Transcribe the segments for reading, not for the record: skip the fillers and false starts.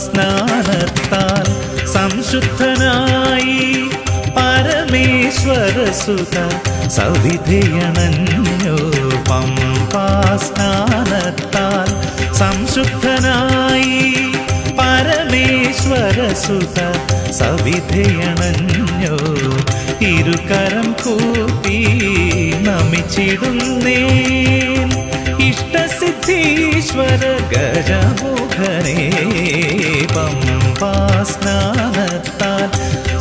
സ്നാനത്താൽ സംശുദ്ധനായി പരമേശ്വരസുത സവിധയണഞ്ഞു. പമ്പാസ്നാനത്താൽ സംശുദ്ധനായി പരമേശ്വരസുത സവിധയണഞ്ഞു. ഇരുകരം കൂപ്പി നമിച്ചിടുന്നേ ഇഷ്ടസിദ്ധീശ്വര ഗജമുഖനേ. പമ്പാസ്നാനത്താൽ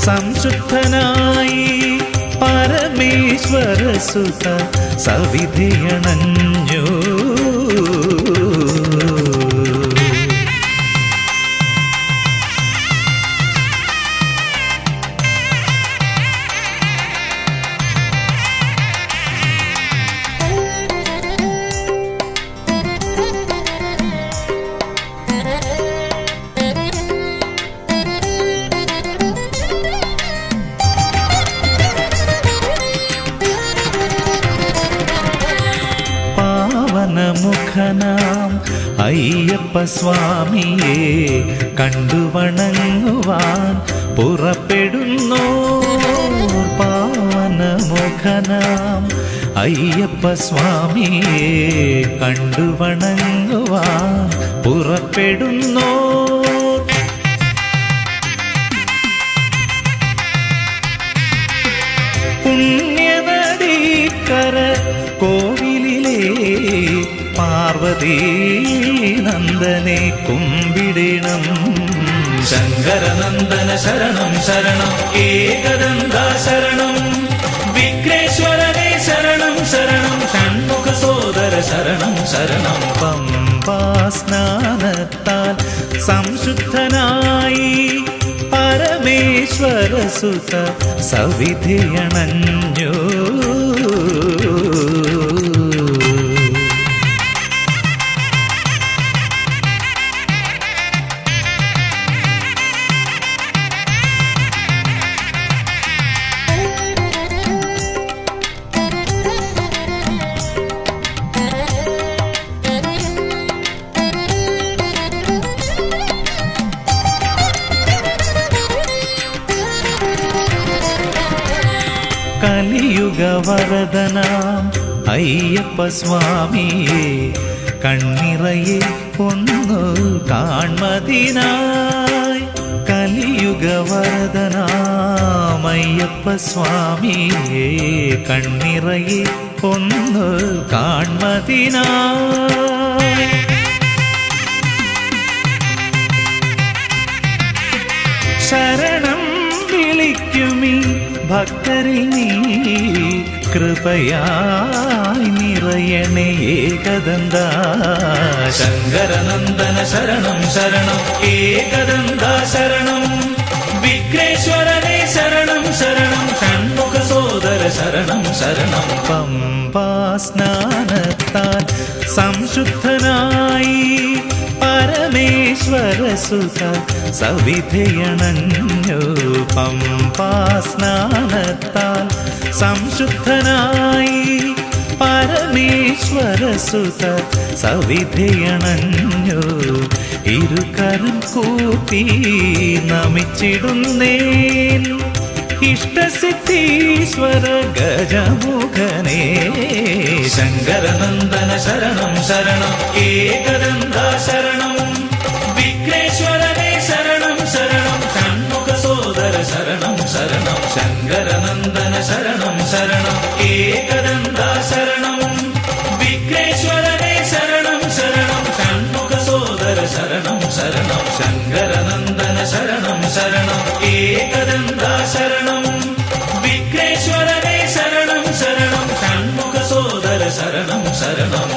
സംശുദ്ധനായി പരമേശ്വരസുത സവിധയണഞ്ഞു. മുഖനാം അയ്യപ്പ സ്വാമിയെ കണ്ടുവണങ്ങുവാൻ പുറപ്പെടുന്നു. പാവനമുഖനാം അയ്യപ്പ സ്വാമിയെ കണ്ടുവണങ്ങുവാൻ പുറപ്പെടുന്നു. പുണ്യനദീക്കര കോവിലിലെ പാർവതീ നന്ദനെ കുമ്പിടണം. ശങ്കരനന്ദന ശരണം ശരണം ഏകദന്ത ശരണം. വിഘ്നേശ്വരനെ ശരണം ശരണം ഷൺമുഖ സോദര ശരണം ശരണം. പമ്പാസ്നാനത്താൽ സംശുദ്ധനായി പരമേശ്വരസുത സവിധയണഞ്ഞു. കലിയുഗവരദനാം അയ്യപ്പ സ്വാമിയെ കണ്ണിറയെ ഒന്നു കാൺമതിനായി. കലിയുഗവരദനാം അയ്യപ്പ സ്വാമിയെ കണ്ണിറയെ ഒന്നു കാൺമതിനായി. ശരണം വിളിക്കുമീ ഭക്തരിൽ നീ കൃപയായി നിറയണേ ഏകദന്ത. ശങ്കരനന്ദന ശരണം ശരണം ഏകദന്ത ശരണം. വിഘ്നേശ്വരനെ ശരണം ശരണം ഷൺമുഖ സോദര ശരണം ശരണം. പമ്പാസ്നാനത്താൽ സംശുദ്ധനായി പരമേശ്വരസുത സവിധയണഞ്ഞു. പമ്പാസ്നാനത്താൽ സംശുദ്ധനായി പരമേശ്വരസുത സവിധയണഞ്ഞു. ഇരുകരം കൂപ്പി നമിച്ചിടുന്നേ ഇഷ്ടസിദ്ധീശ്വര ഗജമുഖനേ. ശങ്കരനന്ദന ശരണം ശരണം ഏകദന്ത ശരണം. വിഘ്നേശ്വരനെ ശരണം ശരണം ഷൺമുഖ സോദര ശരണം ശരണം. ശങ്കരനന്ദന ശരണം ശരണം ഏകദന്ത ശരണം. വിഘ്നേശ്വരനെ ശരണം ശരണം ഷൺമുഖ സോദര ശരണം ശരണം. ശങ്കരനന്ദന ശരണം ശരണം ഏകദന്ത ശരണം. വിഘ്നേശ്വരനെ ശരണം ശരണം ഷൺമുഖ സോദര ശരണം ശരണം.